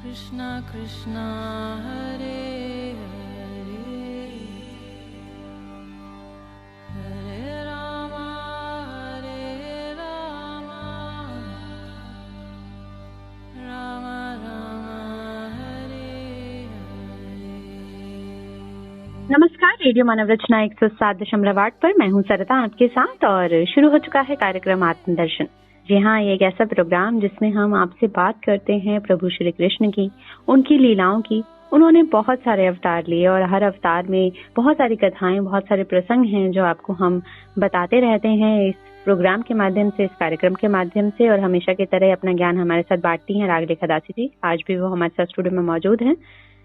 कृष्णा कृष्णा हरे हरे हरे राम राम राम हरे हरे। नमस्कार, रेडियो मानव रचना 107.8 पर मैं हूं सरिता आपके साथ और शुरू हो चुका है कार्यक्रम आत्मदर्शन। जी हाँ, ये एक ऐसा प्रोग्राम जिसमें हम आपसे बात करते हैं प्रभु श्री कृष्ण की, उनकी लीलाओं की। उन्होंने बहुत सारे अवतार लिए और हर अवतार में बहुत सारी कथाएं, बहुत सारे प्रसंग हैं जो आपको हम बताते रहते हैं इस प्रोग्राम के माध्यम से, इस कार्यक्रम के माध्यम से। और हमेशा की तरह अपना ज्ञान हमारे साथ बांटती हैं रागलेखा दासी जी। आज भी वो हमारे साथ स्टूडियो में मौजूद हैं।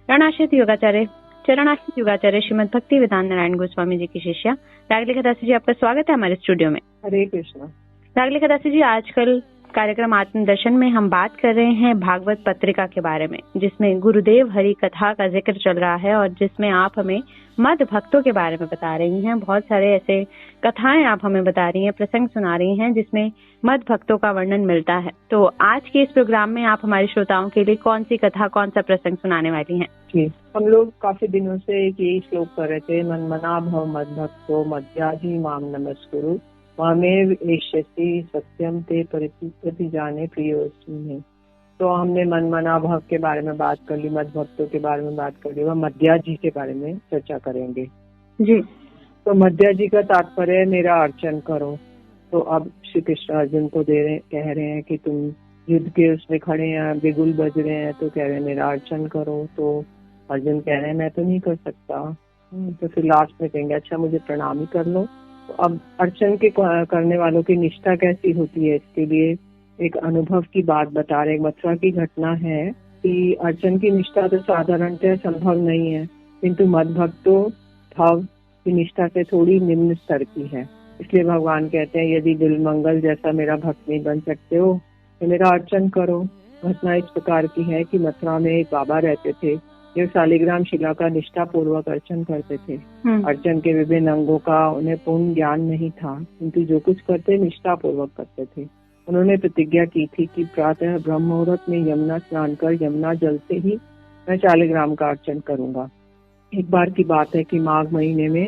रणाश्रित योगाचार्य, चरणाश्रित योगाचार्य श्रीमद भक्ति वेदांत नारायण गोस्वामी जी की शिष्या रागलेखा दासी जी, आपका स्वागत है हमारे स्टूडियो में। हरे कृष्णा। रागलेखा दासी जी, आजकल कार्यक्रम आत्मदर्शन में हम बात कर रहे हैं भागवत पत्रिका के बारे में, जिसमें गुरुदेव हरि कथा का जिक्र चल रहा है और जिसमें आप हमें मद भक्तों के बारे में बता रही हैं। बहुत सारे ऐसे कथाएं आप हमें बता रही हैं, प्रसंग सुना रही हैं जिसमें मद भक्तों का वर्णन मिलता है। तो आज के इस प्रोग्राम में आप हमारे श्रोताओं के लिए कौन सी कथा, कौन सा प्रसंग सुनाने वाली हैं? जी, हम लोग काफी दिनों से एक यही श्लोक कर रहे थे, मनमना भव मद्भक्तो मद्याजी माम नमस्कुरु मामेव एष्यसि सत्यम ते परिप्रति जाने प्रियोस्मि। तो हमने मनमना भव के बारे में बात कर ली, मद भक्तों के बारे में बात कर ली, वह मद्या जी के बारे में चर्चा करेंगे। जी। तो मद्या जी का तात्पर्य है मेरा अर्चन करो। तो अब श्री कृष्ण अर्जुन को कह रहे हैं कि तुम युद्ध के उसमें खड़े हैं, बिगुल बज रहे हैं, तो कह रहे हैं मेरा अर्चन करो। तो अर्जुन कह रहे हैं मैं तो नहीं कर सकता। तो फिर लास्ट में कहेंगे अच्छा मुझे प्रणाम ही कर लो। तो अब अर्चन के करने वालों की निष्ठा कैसी होती है, इसके लिए एक अनुभव की बात बता रहे। मथुरा की घटना है कि अर्चन की निष्ठा तो साधारणतः संभव नहीं है, किंतु मद भक्तों भाव की निष्ठा से थोड़ी निम्न स्तर की है। इसलिए भगवान कहते हैं यदि बिलमंगल जैसा मेरा भक्त नहीं बन सकते हो तो मेरा अर्चन करो। घटना इस प्रकार की है कि मथुरा में एक बाबा रहते थे जो शालिग्राम शिला का निष्ठा पूर्वक अर्चन करते थे। अर्चन के विभिन्न अंगों का उन्हें पूर्ण ज्ञान नहीं था, किंतु जो कुछ करते निष्ठा पूर्वक करते थे। उन्होंने प्रतिज्ञा की थी कि प्रातः ब्रह्म मुहूर्त में यमुना स्नान कर यमुना जल से ही मैं शालिग्राम का अर्चन करूंगा। एक बार की बात है कि माघ महीने में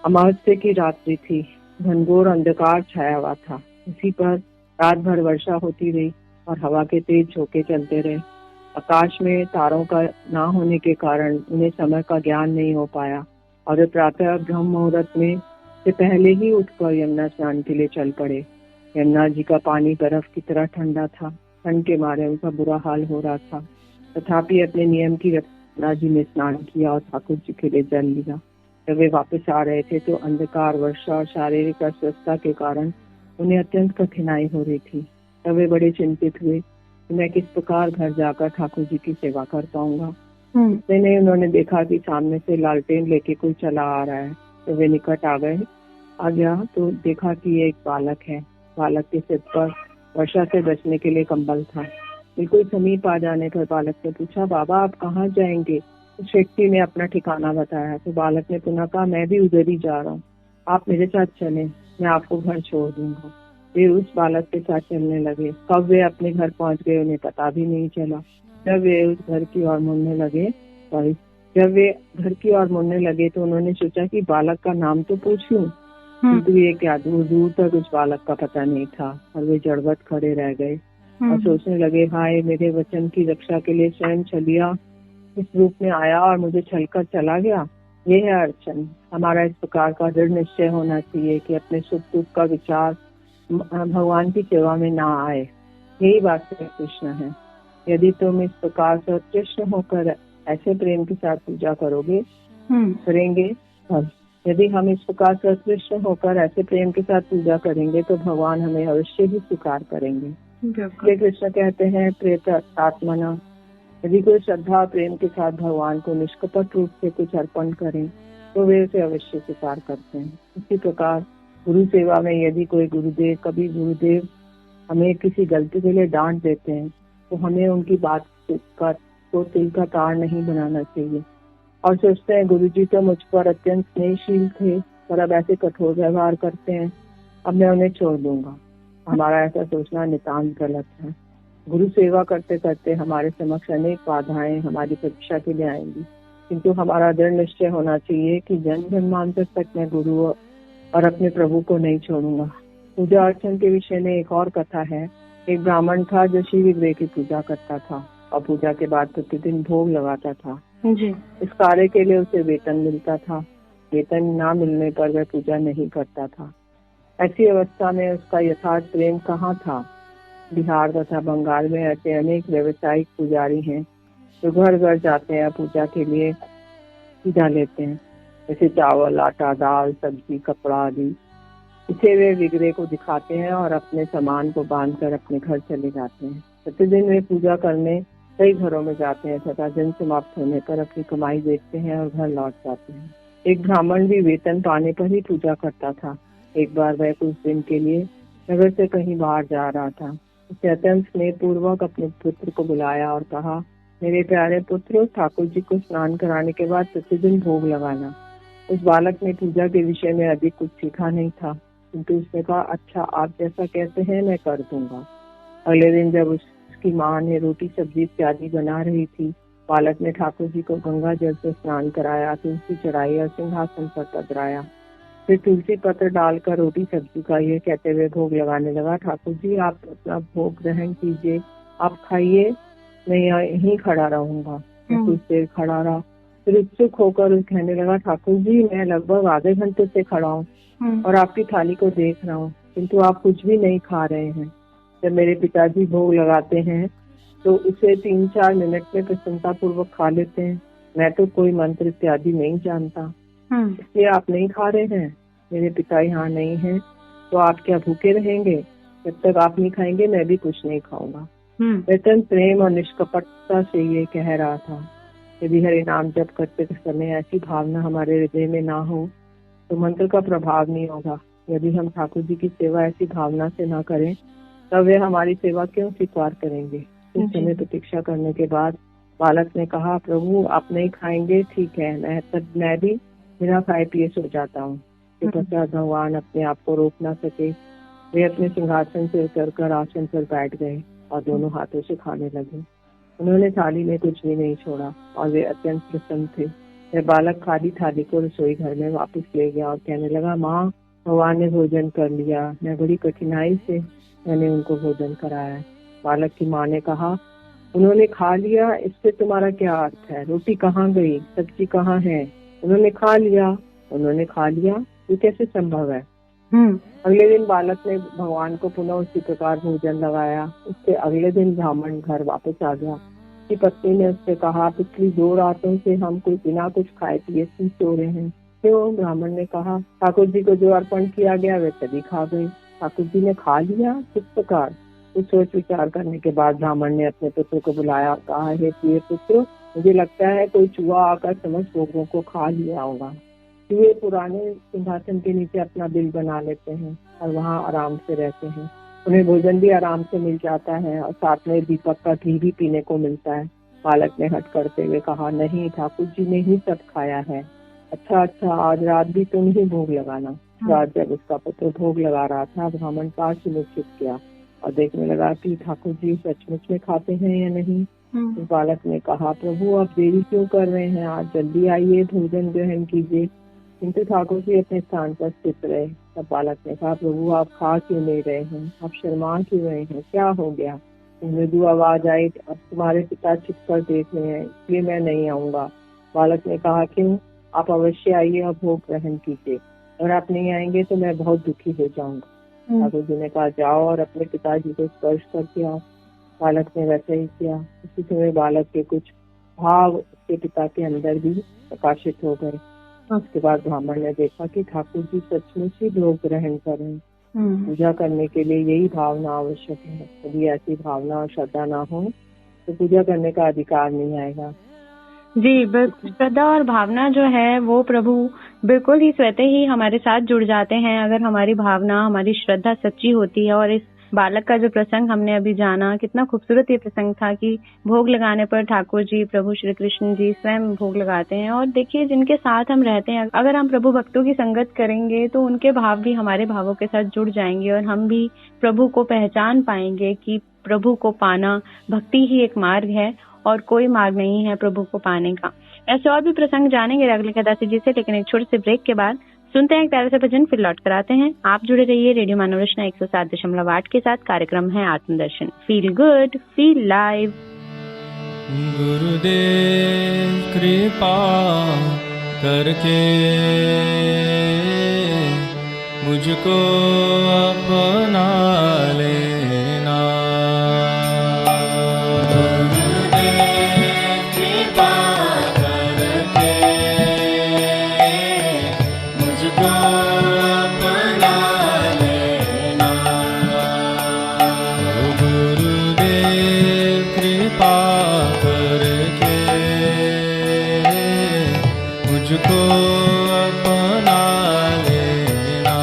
अमावस्या की रात्रि थी, घनघोर अंधकार छाया हुआ था। उसी पर रात भर वर्षा होती रही और हवा के तेज झोंके चलते रहे। आकाश में तारों का ना होने के कारण उन्हें समय का ज्ञान नहीं हो पाया और वे प्रातः ब्रह्म मुहूर्त में से पहले ही उठकर यमुना स्नान के लिए चल पड़े। यमुना जी का पानी बर्फ की तरह ठंडा था। ठंड के मारे उनका बुरा हाल हो रहा था, तथापि अपने नियम की यमुना जी में स्नान किया और ठाकुर जी के लिए जल लिया। जब वे वापस आ रहे थे तो अंधकार, वर्षा और शारीरिक अस्वस्थता के कारण उन्हें अत्यंत कठिनाई हो रही थी। तब वे बड़े चिंतित हुए कि मैं किस प्रकार घर जाकर ठाकुर जी की सेवा कर पाऊंगा। इतने नहीं, उन्होंने देखा कि सामने से लालटेन लेके कोई चला आ रहा है। तो वे निकट आ गया तो देखा कि ये एक बालक है। बालक के सिर पर वर्षा से बचने के लिए कंबल था। बिल्कुल समीप आ जाने पर बालक ने पूछा, बाबा आप कहाँ जाएंगे? उस व्यक्ति ने अपना ठिकाना बताया। तो बालक ने पुनः कहा, मैं भी उधर ही जा रहा हूँ, आप मेरे साथ चलें, मैं आपको घर छोड़ दूंगा। वे उस बालक के साथ चलने लगे। कब वे अपने घर पहुंच गए उन्हें पता भी नहीं चला। जब वे घर की ओर मुड़ने लगे तो उन्होंने सोचा कि बालक का नाम तो पूछ लूं, किंतु ये क्या, दूर दूर तक उस बालक का पता नहीं था और वे जड़वत खड़े रह गए और सोचने लगे, हाय मेरे वचन की रक्षा के लिए स्वयं छलिया इस रूप में आया और मुझे छलकर चला गया। ये है अर्चन। हमारा इस प्रकार का दृढ़ निश्चय होना चाहिए कि अपने सुख दुख का विचार भगवान की सेवा में ना आए। यही बात श्री कृष्ण है। यदि तुम इस प्रकार से कृष्ण होकर ऐसे प्रेम के साथ पूजा करेंगे, यदि हम इस प्रकार से कृष्ण होकर ऐसे प्रेम के साथ पूजा करेंगे तो भगवान हमें अवश्य ही स्वीकार करेंगे। श्री कृष्ण कहते हैं प्रेत आत्मना, यदि कोई श्रद्धा प्रेम के साथ भगवान को निष्कपट रूप से कुछ अर्पण करें तो वे उसे अवश्य स्वीकार करते हैं। इसी प्रकार गुरु सेवा में यदि कोई कभी गुरुदेव हमें किसी गलती के लिए डांट देते हैं तो हमें उनकी बात को तिल का तार नहीं बनाना चाहिए और सोचते हैं गुरु जी तो मुझ पर अत्यंत स्नेहशील थे पर अब ऐसे कठोर व्यवहार करते हैं, अब मैं उन्हें छोड़ दूंगा। हमारा ऐसा सोचना नितांत गलत है। गुरु सेवा करते करते हमारे समक्ष अनेक बाधाएं हमारी परीक्षा के लिए आएंगी, किंतु हमारा दृढ़ निश्चय होना चाहिए कि जन्म जन्मांतर तक मैं गुरु और अपने प्रभु को नहीं छोड़ूंगा। पूजा अर्चन के विषय में एक और कथा है। एक ब्राह्मण था जो शिव विग्रह की पूजा करता था और पूजा के बाद प्रतिदिन भोग लगाता था जी। इस कार्य के लिए उसे वेतन मिलता था। वेतन ना मिलने पर वह पूजा नहीं करता था। ऐसी अवस्था में उसका यथार्थ प्रेम कहाँ था। बिहार तथा बंगाल में ऐसे अनेक व्यावसायिक पुजारी हैं जो घर घर जाते हैं, पूजा के लिए पूजा लेते हैं, जैसे चावल, आटा, दाल, सब्जी, कपड़ा आदि। इसे वे विग्रह को दिखाते हैं और अपने सामान को बांधकर अपने घर चले जाते हैं। प्रतिदिन वे पूजा करने कई घरों में जाते हैं तथा दिन समाप्त होने पर अपनी कमाई देखते हैं और घर लौट जाते हैं। एक ब्राह्मण भी वेतन पाने पर ही पूजा करता था। एक बार वह कुछ दिन के लिए नगर से कहीं बाहर जा रहा था। उसने अत्यंत स्नेहपूर्वक अपने पुत्र को बुलाया और कहा, मेरे प्यारे पुत्र, ठाकुर जी को स्नान कराने के बाद प्रतिदिन भोग लगाना। उस बालक ने पूजा के विषय में अधिक कुछ सीखा नहीं था, किंतु उसने कहा, अच्छा आप जैसा कहते हैं मैं कर दूंगा। अगले दिन जब उसकी माँ ने रोटी सब्जी इत्यादि बना रही थी, बालक ने ठाकुर जी को गंगा जल से स्नान कराया, तुलसी चढ़ाई और सिंहासन पर पधराया। फिर तुलसी पत्र डालकर रोटी सब्जी का ये कहते हुए भोग लगाने लगा, ठाकुर जी आप अपना भोग ग्रहण कीजिए, आप खाइए, मैं यहीं खड़ा रहूंगा। कुछ देर खड़ा रहा, फिर उत्सुक होकर कहने लगा, ठाकुर जी मैं लगभग आधे घंटे से खड़ा हूँ और आपकी थाली को देख रहा हूँ, किंतु आप कुछ भी नहीं खा रहे हैं। जब मेरे पिताजी भोग लगाते हैं तो उसे 3-4 मिनट में प्रसन्नता पूर्वक खा लेते हैं। मैं तो कोई मंत्र इत्यादि नहीं जानता, इसलिए आप नहीं खा रहे हैं। मेरे पिता यहाँ नहीं है तो आप क्या भूखे रहेंगे? जब तक आप नहीं खाएंगे मैं भी कुछ नहीं खाऊंगा। वेतन प्रेम और निष्कपटता से ये कह रहा था। यदि हरि नाम जप करते समय ऐसी भावना हमारे हृदय में ना हो तो मंत्र का प्रभाव नहीं होगा। यदि हम ठाकुर जी की सेवा ऐसी भावना से ना करें तब वे हमारी सेवा क्यों स्वीकार करेंगे? कुछ समय प्रतीक्षा करने के बाद बालक ने कहा, प्रभु आप नहीं खाएंगे, ठीक है, मैं भी बिना खाए पिए सो जाता हूँ। तो पश्चात भगवान अपने आप को रोक ना सके, वे अपने सिंहासन से उतरकर आसन पर बैठ गए और दोनों हाथों से खाने लगे। उन्होंने थाली में कुछ भी नहीं छोड़ा और वे अत्यंत प्रसन्न थे। वह बालक खाली थाली को रसोई घर में वापस ले गया और कहने लगा, माँ भगवान ने भोजन कर लिया, मैं बड़ी कठिनाई से मैंने उनको भोजन कराया। बालक की माँ ने कहा, उन्होंने खा लिया, इससे तुम्हारा क्या अर्थ है? रोटी कहाँ गई, सब्जी कहाँ है? उन्होंने खा लिया, उन्होंने खा लिया, ये कैसे संभव है? अगले दिन बालक ने भगवान को पुनः उसी प्रकार भोजन लगाया। उसके अगले दिन ब्राह्मण घर वापस आ गया। उसकी पत्नी ने उससे कहा, पिछली 2 रातों से हम कोई बिना कुछ खाए पिए सो रहे हैं। क्यों? ब्राह्मण ने कहा, ठाकुर जी को जो अर्पण किया गया वे तभी खा गए। ठाकुर जी ने खा लिया, किस प्रकार? कुछ सोच विचार करने के बाद ब्राह्मण ने अपने पुत्र को बुलाया और कहा, हे प्रिय पुत्र, मुझे लगता है कोई चूहा आकर समस्त भोगों को खा लिया होगा। चूहे पुराने सिंहासन के नीचे अपना बिल बना लेते हैं और वहाँ आराम से रहते हैं। उन्हें भोजन भी आराम से मिल जाता है और साथ में दीपक का घी भी पीने को मिलता है। बालक ने हट करते हुए कहा, नहीं, ठाकुर जी ने ही सब खाया है। अच्छा, आज रात भी तुम ही भोग लगाना। रात जब उसका पुत्र भोग लगा रहा था, ब्राह्मण पास ही निश्चित किया और देखने लगा कि ठाकुर जी सचमुच में खाते हैं या नहीं। तो बालक ने कहा, प्रभु आप देरी क्यों कर रहे हैं? आज जल्दी आइए, भोजन ग्रहण कीजिए। किंतु ठाकुर जी अपने स्थान पर स्थित रहे। तब बालक ने कहा, प्रभु आप खा क्यों नहीं रहे हैं? आप शर्मा क्यों रहे हैं? क्या हो गया? मृदु आवाज आई, अब तुम्हारे पिता छिप कर देख रहे हैं, इसलिए मैं नहीं आऊंगा। बालक ने कहा, क्यों? आप अवश्य आइए और भोग ग्रहण कीजिए। अगर आप नहीं आएंगे तो मैं बहुत दुखी हो जाऊंगा। ठाकुर जी ने कहा, जाओ और अपने पिताजी को स्पर्श करके आओ। बालक ने वैसे ही किया। उसी समय बालक के कुछ भाव उसके पिता के अंदर भी प्रकाशित हो गए। उसके बाद ब्राह्मण ने देखा कि ठाकुर जी सचमुच ही भोग ग्रहण कर रहे हैं। पूजा करने के लिए यही भावना आवश्यक है। यदि ऐसी भावना और श्रद्धा ना हो तो पूजा करने का अधिकार नहीं आएगा। जी, श्रद्धा और भावना जो है वो प्रभु बिल्कुल ही स्वतः ही हमारे साथ जुड़ जाते हैं अगर हमारी भावना, हमारी श्रद्धा सच्ची होती है। और इस बालक का जो प्रसंग हमने अभी जाना, कितना खूबसूरत ये प्रसंग था कि भोग लगाने पर ठाकुर जी, प्रभु श्री कृष्ण जी स्वयं भोग लगाते हैं। और देखिए, जिनके साथ हम रहते हैं, अगर हम प्रभु भक्तों की संगत करेंगे तो उनके भाव भी हमारे भावों के साथ जुड़ जाएंगे और हम भी प्रभु को पहचान पाएंगे कि प्रभु को पाना, भक्ति ही एक मार्ग है और कोई मार्ग नहीं है प्रभु को पाने का। ऐसे और भी प्रसंग जानेंगे अगले कदासी जी से, लेकिन एक छोटे से ब्रेक के बाद सुनते हैं एक प्यारे से भजन, फिर लौट कर आते हैं। आप जुड़े रहिए रेडियो मानव रचना 107.8 के साथ। कार्यक्रम है Atmadarshan. Feel good, feel live. गुरुदेव कृपा करके मुझको अपना लेना। गुरुदेव कृपा करके मुझको अपना लेना। गुरुदेव कृपा करके मुझको अपना लेना।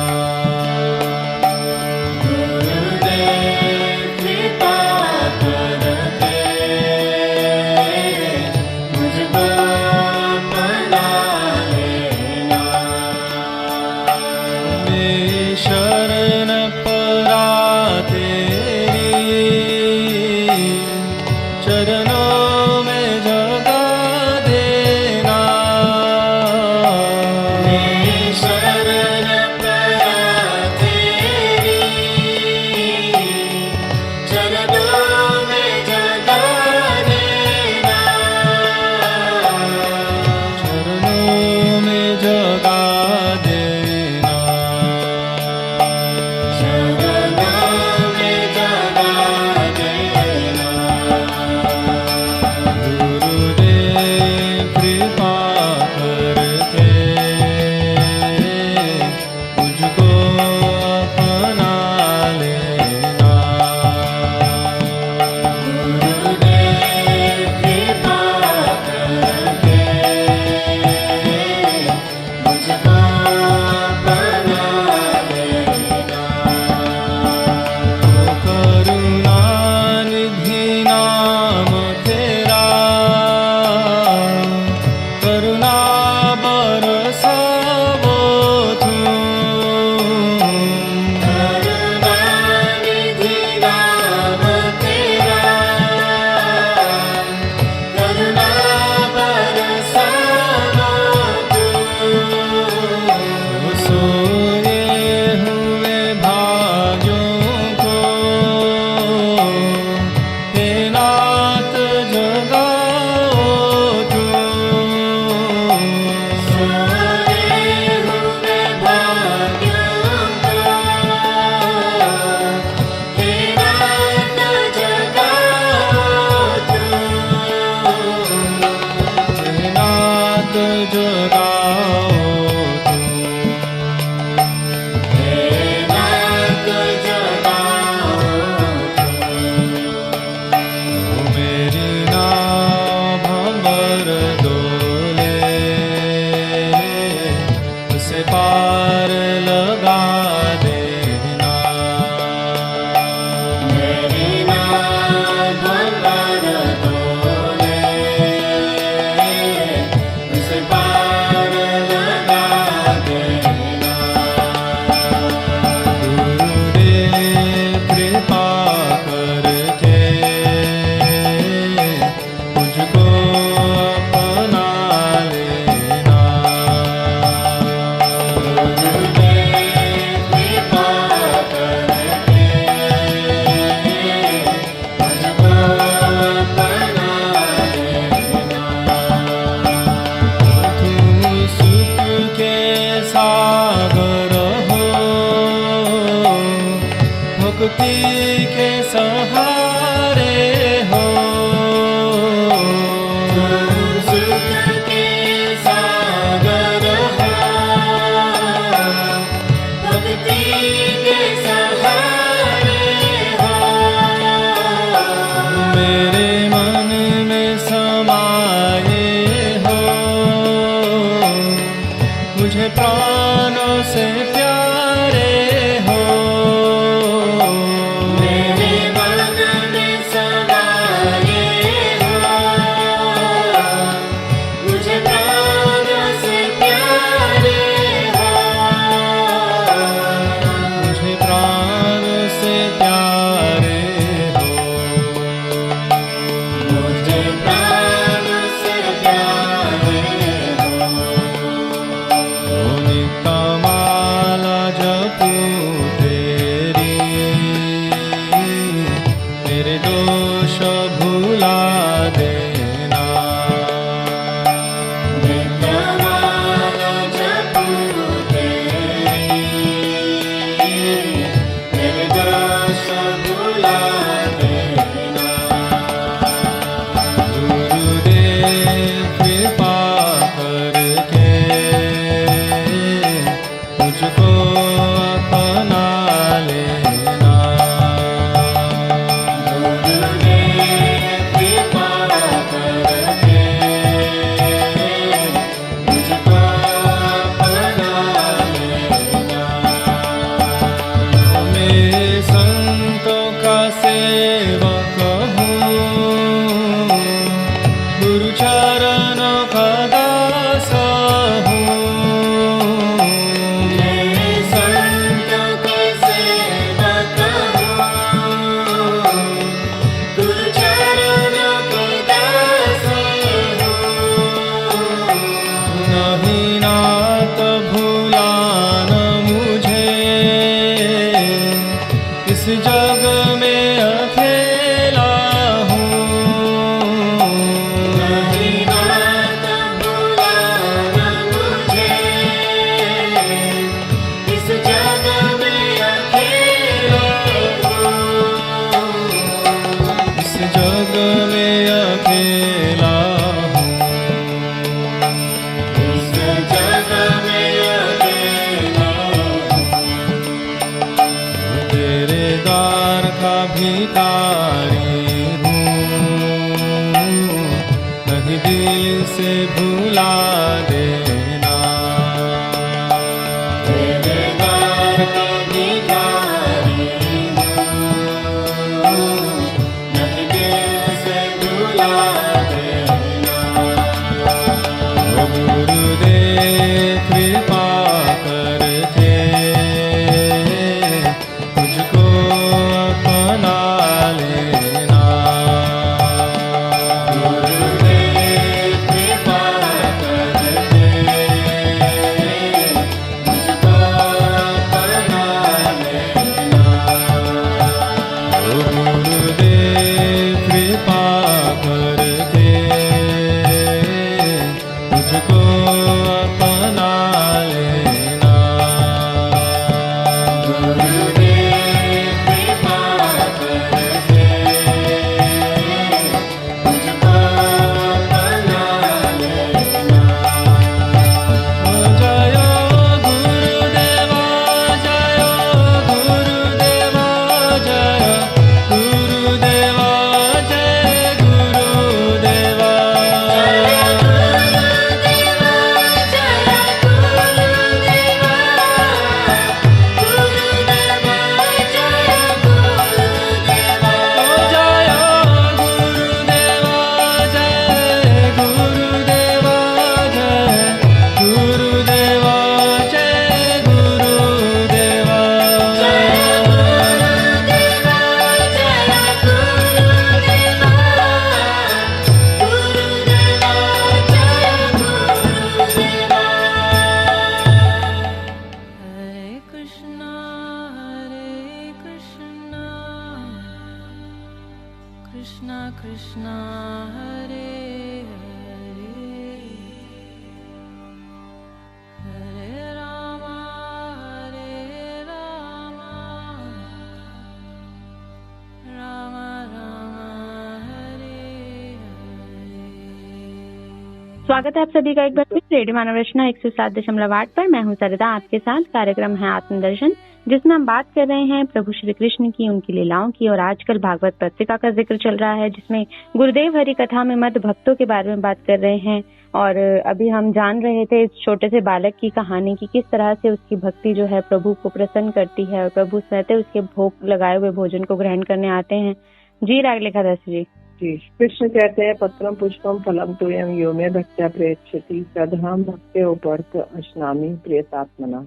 गुरुदेव कृपा करके मुझको अपना लेना। मेरी शरण परा तेरी, चरणों में जगा देना। मेरी शरण परा तेरी, चरणों में जगा देना। चरणों में जगा देना। चरणों में जगा देना। गुरुदेव कृपा करके मुझको अपना लेना। गुरुदेव कृपा करके मुझको अपना लेना। करुणा निधि नाम तेरा, करुणा बरसावो तुम। करुणा निधि नाम तेरा, करुणा बरसावो तुम। सोए हुए भाग्यों को हे नाथ जगाओ तुम। सोए हुए भाग्यों को हे नाथ जगाओ तुम। हे नाथ जगाओ तुम। हे नाथ जगाओ तुम। मेरी नाव भंवर डोले, उसे पार लगा देना। मेरी नाव भंवर डोले, उसे पार लगा देना। गुरुदेव कृपा करके मुझको अपना लेना। गुरुदेव कृपा करके मुझको अपना लेना। तुम सुख के सागर हो, भक्ति के सहारे हो। तुम सुख के सागर हो, भक्ति के सहारे हो। मेरे मन में समाये हो, मुझे प्राणों से प्यारे हो। का भिखारी हूँ, नहीं दिल से भुला देना। तेरे दर का भिखारी हूँ, नहीं दिल से भुला देना। ओ गुरुदेव कृपा करके मुझको अपना लेना। गुरुदेव कृपा करके मुझको अपना लेना। ओ गुरुदेव कृपा करके मुझको अपना लेना। गुरुदेव कृपा करके मुझको अपना लेना। जय गुरुदेवा जय गुरुदेवा जय गुरुदेवा जय गुरुदेवा। जय गुरुदेवा जय गुरुदेवा जय गुरुदेवा जय गुरुदेवा। Hare Krishna, Krishna Krishna, Hare Hare, Hare Rama, Rama Rama, Hare Hare। स्वागत है आप सभी का एक बार फिर रेडियो मानव रचना 107.8 पर। मैं हूं सरिता, आपके साथ कार्यक्रम है आत्मदर्शन, जिसमें हम बात कर रहे हैं प्रभु श्री कृष्ण की, उनकी लीलाओं की। और आजकल भागवत पत्रिका का जिक्र चल रहा है, जिसमें गुरुदेव हरि कथा में मत भक्तों के बारे में बात कर रहे हैं। और अभी हम जान रहे थे इस छोटे से बालक की कहानी की, किस तरह से उसकी भक्ति जो है प्रभु को प्रसन्न करती है और प्रभु स्वतः उसके भोग लगाए हुए भोजन को ग्रहण करने आते हैं। जी राग लिखा दस जी। जी, कृष्ण कहते हैं पत्रम पुष्पम फलम तोयम यो मे भक्त्या प्रेक्षति तदहम भक्त्या उपर्त अश्नामि प्रियतात्मना।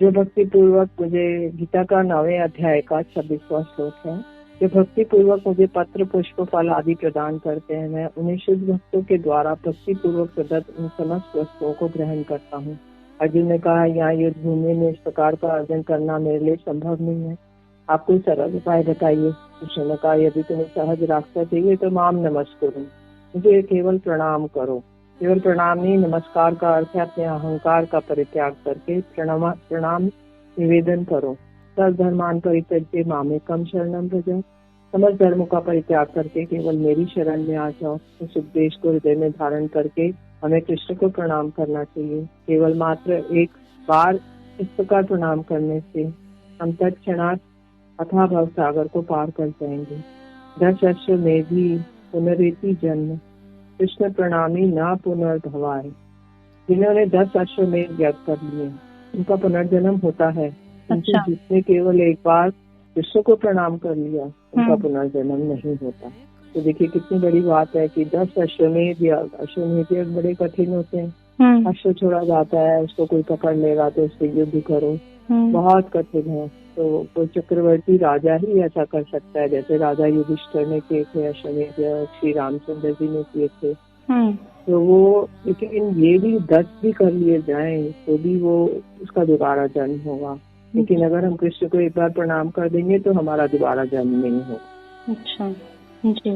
जो भक्ति पूर्वक मुझे, गीता का 9वें अध्याय का 26वां श्लोक है, जो भक्ति पूर्वक मुझे पत्र पुष्प फल आदि प्रदान करते हैं, मैं उन्हें शुद्ध भक्तों के द्वारा भक्ति पूर्वक प्रदत्त उन समस्त वस्तुओं को ग्रहण करता हूँ। अर्जुन ने कहा, यहाँ युद्ध भूमि में इस प्रकार का अर्जन करना मेरे लिए संभव नहीं है, आप कोई सरल उपाय बताइए। कृष्ण ने कहा, यदि तुम्हें सहज रास्ता चाहिए तो माम नमस्कुरु, मुझे केवल प्रणाम करो। केवल प्रणाम नहीं, नमस्कार का अर्थ है अपने अहंकार का परित्याग करके प्रणाम निवेदन करो। सर्वधर्मान परित्यज्य मामेकम शरणम व्रज, समस्त धर्मों का परित्याग करके केवल मेरी शरण में आ जाओ। इस उपदेश को हृदय में धारण करके हमें कृष्ण को प्रणाम करना चाहिए। केवल मात्र एक बार इस प्रकार प्रणाम करने से हम तत्क्षणात् अथाह भव सागर को पार कर जाएंगे। 10 अश्व में भी पुनरेति जन्म, कृष्ण प्रणामी न पुनर्भवाय। जिन्होंने 10 अश्व में यज्ञ कर लिए उनका पुनर्जन्म होता है, अच्छा। जिसने केवल एक बार कृष्ण को प्रणाम कर लिया उनका पुनर्जन्म नहीं होता। तो देखिए कितनी बड़ी बात है कि 10 अश्वमेध यज्ञ बड़े कठिन होते हैं। अश्व छोड़ा जाता है, उसको कोई पकड़ लेगा तो उससे युद्ध करो, बहुत कठिन है। तो कोई चक्रवर्ती राजा ही ऐसा कर सकता है, जैसे राजा युधिष्ठिर ने किए थे अश्वमेध, श्री रामचंद्र जी ने किए थे। तो वो, लेकिन ये भी 10 भी कर लिए जाएं तो भी वो उसका दोबारा जन्म होगा। लेकिन अगर हम कृष्ण को एक बार प्रणाम कर देंगे तो हमारा दोबारा जन्म नहीं होगा। अच्छा जी।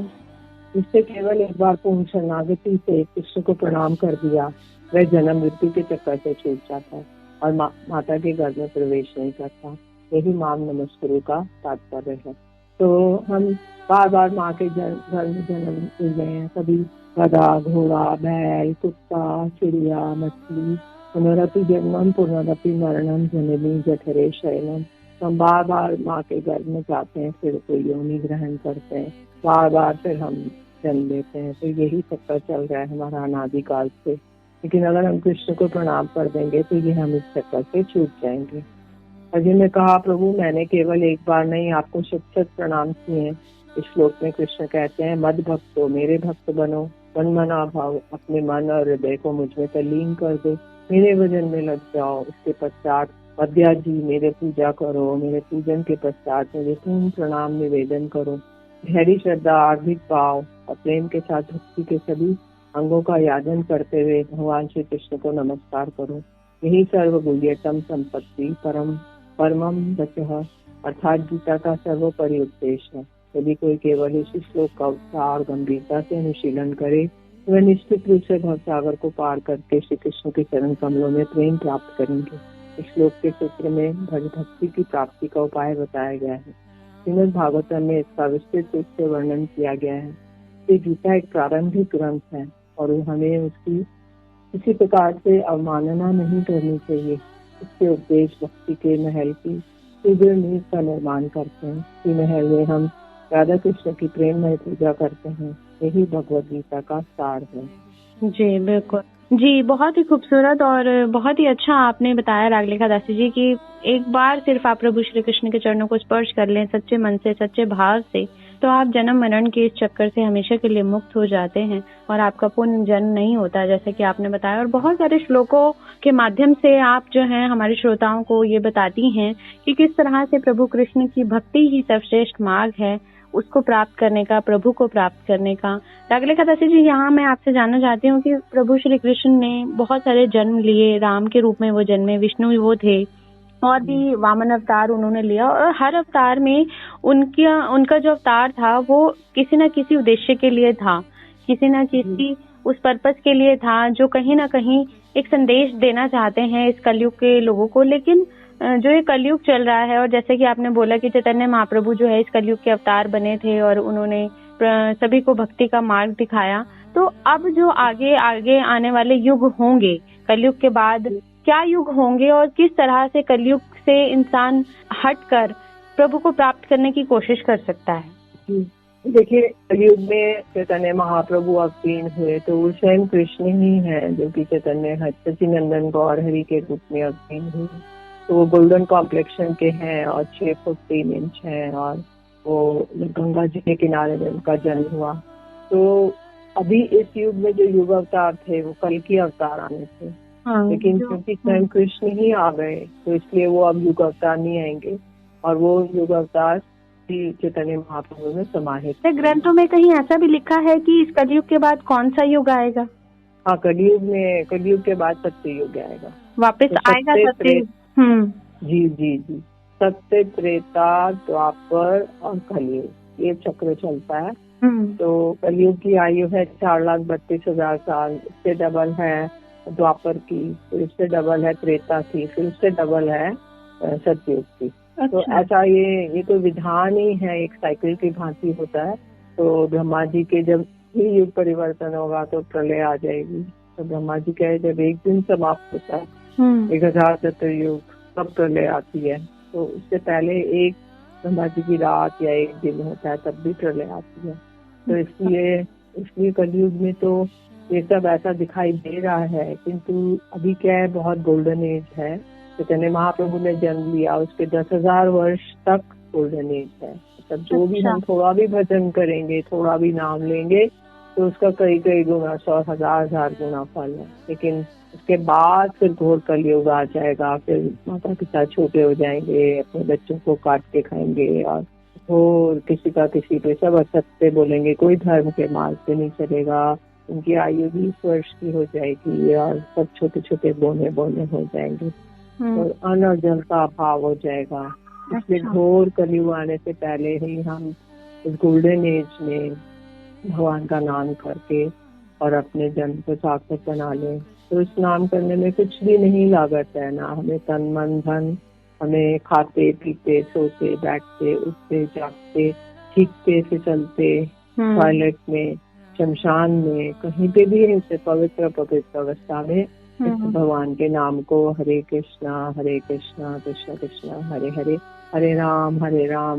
इससे केवल एक बार पूर्ण शरणागति से कृष्ण को प्रणाम कर दिया, वह जन्म मृत्यु के चक्कर से छूट जाता है और माता के घर में प्रवेश नहीं करता। यही माम नमस्कुरु का तात्पर्य है। तो हम बार बार माँ के घर में जन्म ले हैं, कभी गधा, घोड़ा, बैल, कुत्ता, चिड़िया, मछली, पुनरपि जन्मम पुनरपि मरणम जननी जठरे शयनम हम बार बार माँ के गर्भ में जाते हैं, फिर कोई योनि ग्रहण करते हैं, बार बार फिर हम जन्म लेते हैं। तो यही चक्कर चल रहा है हमारा अनादिकाल से। लेकिन अगर हम कृष्ण को प्रणाम कर देंगे तो ये हम इस चक्कर से छूट जाएंगे। अर्जुन ने कहा, प्रभु मैंने केवल एक बार नहीं आपको शत प्रणाम किए हैं। इस श्लोक में कृष्ण कहते हैं, मद भक्तो, मेरे भक्त बनो, मन मना भाव, अपने मन और हृदय को मुझ में तल्लीन कर दो, मेरे भजन में लग जाओ। इसके पश्चात मध्या जी मेरे पूजा करो, मेरे पूजन के पश्चात मेरे पूर्ण प्रणाम निवेदन करो। गहरी श्रद्धा, आर्थिक भाव और प्रेम के साथ भक्ति के सभी अंगों का यादन करते हुए भगवान श्री कृष्ण को नमस्कार करो। यही सर्वगुह्यतम संपत्ति परमम वचः अर्थात गीता का सर्वोपरि उपदेश है। यदि कोई केवल इस श्लोक का उत्साह और गंभीरता से अनुशीलन करे तो वह निश्चित रूप से भवसागर को पार करके श्री कृष्ण के चरण कमलों में प्रेम प्राप्त करेंगे। इस श्लोक के सूत्र में भक्ति की प्राप्ति का उपाय बताया गया है। श्रीमद् भागवतम में इसका विस्तृत रूप से वर्णन किया गया है। ये गीता एक प्रारंभिक ग्रंथ है और हमें उसकी किसी प्रकार से अवमानना नहीं करनी चाहिए। इसके उपदेश भक्ति के महल की सुदृढ़ नींव का निर्माण करते हैं। इसी महल में हम राधा कृष्ण की प्रेममय पूजा करते हैं। यही भगवद गीता का सार है। जी बिल्कुल जी, बहुत ही खूबसूरत और बहुत ही अच्छा आपने बताया रागलेखा दासी जी कि एक बार सिर्फ आप प्रभु श्री कृष्ण के चरणों को स्पर्श कर लें सच्चे मन से, सच्चे भाव से, तो आप जन्म मरण के इस चक्कर से हमेशा के लिए मुक्त हो जाते हैं और आपका पुनः जन्म नहीं होता, जैसे कि आपने बताया। और बहुत सारे श्लोकों के माध्यम से आप जो हैं हमारे श्रोताओं को ये बताती हैं कि किस तरह से प्रभु कृष्ण की भक्ति ही सर्वश्रेष्ठ मार्ग है उसको प्राप्त करने का, प्रभु को प्राप्त करने का। रागलेखा दासी जी, यहाँ मैं आपसे जानना चाहती हूँ कि प्रभु श्री कृष्ण ने बहुत सारे जन्म लिए, राम के रूप में वो जन्मे, विष्णु वो थे, और भी वामन अवतार उन्होंने लिया, और हर अवतार में उनका जो अवतार था वो किसी न किसी उद्देश्य के लिए था, किसी न किसी उस पर्पस के लिए था जो कहीं ना कहीं एक संदेश देना चाहते हैं इस कलयुग के लोगों को। लेकिन जो ये कलयुग चल रहा है, और जैसे कि आपने बोला कि चैतन्य महाप्रभु जो है इस कलयुग के अवतार बने थे और उन्होंने सभी को भक्ति का मार्ग दिखाया, तो अब जो आगे आने वाले युग होंगे कलयुग के बाद, क्या युग होंगे और किस तरह से कलयुग से इंसान हटकर प्रभु को प्राप्त करने की कोशिश कर सकता है? देखिए, कलयुग में चैतन्य महाप्रभु अवतीर्ण हुए तो वो स्वयं कृष्ण ही है जो कि चैतन्य सच्चिदानंद गौर हरि के रूप में अवतीर्ण हुए। तो वो गोल्डन कॉम्प्लेक्शन के हैं और 6 फुट 3 इंच हैं और वो गंगा जी के किनारे में उनका जन्म हुआ। तो अभी इस युग में जो युग अवतार थे वो कल की अवतार आने थे, लेकिन क्योंकि स्वयं कृष्ण ही आ गए तो इसलिए वो अब युग अवतार नहीं आएंगे और वो युग अवतार चैतन्य महाप्रभु में समाहित। ग्रंथों में कहीं ऐसा भी लिखा है कि इस कलयुग के बाद कौन सा युग आएगा? हाँ, कलयुग के बाद सत्य युग आएगा, वापस तो आएगा सत्य। जी जी जी, सत्य, त्रेता, द्वापर और कलयुग, ये चक्र चलता है। तो कलयुग की आयु है 4,32,000 साल, इससे डबल है द्वापर की, फिर इससे डबल है त्रेता की, फिर इससे डबल है सतयुग की। तो ऐसा ये तो विधान ही है, एक साइकिल की भांति होता है। तो ब्रह्मा जी के जब ये युग परिवर्तन होगा तो प्रलय आ जाएगी। तो ब्रह्मा जी कहे जब एक दिन समाप्त होता है 1000 चतुर्युग तब प्रलय आती है। तो उससे पहले एक ब्रह्मा जी की रात या एक दिन होता है तब भी प्रलय आती है। तो इसलिए कलयुग में तो ये सब ऐसा दिखाई दे रहा है, किंतु अभी क्या है, बहुत गोल्डन एज है। चैतन्य महाप्रभु ने जन्म लिया, उसके 10,000 वर्ष तक गोल्डन एज है। मतलब जो भी हम थोड़ा भी भजन करेंगे, थोड़ा भी नाम लेंगे तो उसका कई गुना, 100,000 गुना फल है। लेकिन उसके बाद फिर घोर कलयुग आ जाएगा, फिर माता पिता छोटे हो जाएंगे, अपने बच्चों को काट के खाएंगे और किसी पे सब असत्य बोलेंगे, कोई धर्म के मार्ग पे नहीं चलेगा, उनकी आयु 20 वर्ष की हो जाएगी और सब छोटे छोटे बोने हो जाएंगे और अन्न और जल का अभाव हो जाएगा। इसलिए घोर कलयुग आने से पहले ही हम इस गोल्डन एज में भगवान का नाम करके और अपने जन्म को सार्थक बना लें। तो इस नाम करने में कुछ भी नहीं लागत है, ना हमें तन मन धन, हमें खाते पीते सोते बैठते उठते जागते ठीकते से चलते टॉयलेट में शमशान में कहीं पे भी इसे पवित्र अवस्था में भगवान के नाम को हरे कृष्णा कृष्णा कृष्णा हरे हरे, हरे राम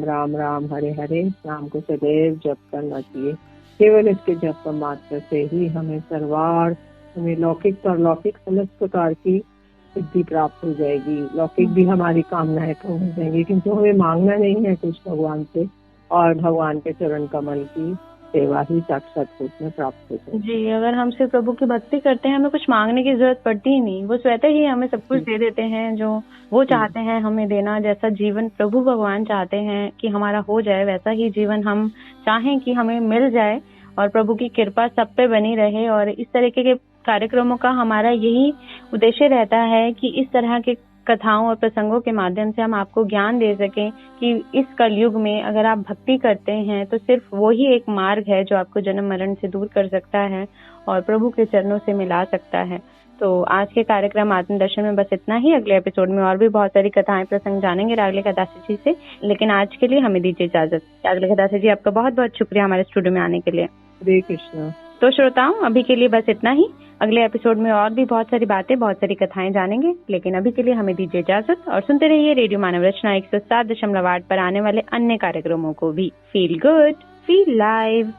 राम राम हरे हरे नाम को सदैव जप करना चाहिए। केवल इसके जप मात्र से ही हमें सर्वार्थ, हमें लौकिक परलौकिक समस्त प्रकार की सिद्धि प्राप्त हो जाएगी। लौकिक भी हमारी कामनाएं पूर्ण हो जाएंगी, किंतु हमें मांगना नहीं है कुछ भगवान से, और भगवान के चरण कमल की सेवा ही साक्षात रूप में प्राप्त हो जाएगी। जी, अगर हम सिर्फ प्रभु की भक्ति करते हैं, हमें कुछ मांगने की जरूरत पड़ती ही नहीं। वो स्वतः ही हमें सब कुछ दे देते हैं जो वो चाहते हैं हमें देना। जैसा जीवन प्रभु भगवान चाहते हैं कि हमारा हो जाए, वैसा ही जीवन हम चाहें कि हमें मिल जाए, और प्रभु की कृपा सब पे बनी रहे। और इस तरीके के कार्यक्रमों का हमारा यही उद्देश्य रहता है कि इस तरह के कथाओं और प्रसंगों के माध्यम से हम आपको ज्ञान दे सकें कि इस कलयुग में अगर आप भक्ति करते हैं तो सिर्फ वो ही एक मार्ग है जो आपको जन्म मरण से दूर कर सकता है और प्रभु के चरणों से मिला सकता है। तो आज के कार्यक्रम आत्मदर्शन में बस इतना ही। अगले एपिसोड में और भी बहुत सारी कथाएं प्रसंग जानेंगे रागले दासी जी से, लेकिन आज के लिए हमें दीजिए इजाजत। रागले दासी जी, आपका बहुत बहुत शुक्रिया हमारे स्टूडियो में आने के लिए। हरे कृष्णा। तो श्रोताओं, अभी के लिए बस इतना ही। अगले एपिसोड में और भी बहुत सारी बातें, बहुत सारी कथाएं जानेंगे, लेकिन अभी के लिए हमें दीजिए इजाजत और सुनते रहिए रेडियो मानव रचना 107.8 पर आने वाले अन्य कार्यक्रमों को भी। Feel good, feel live.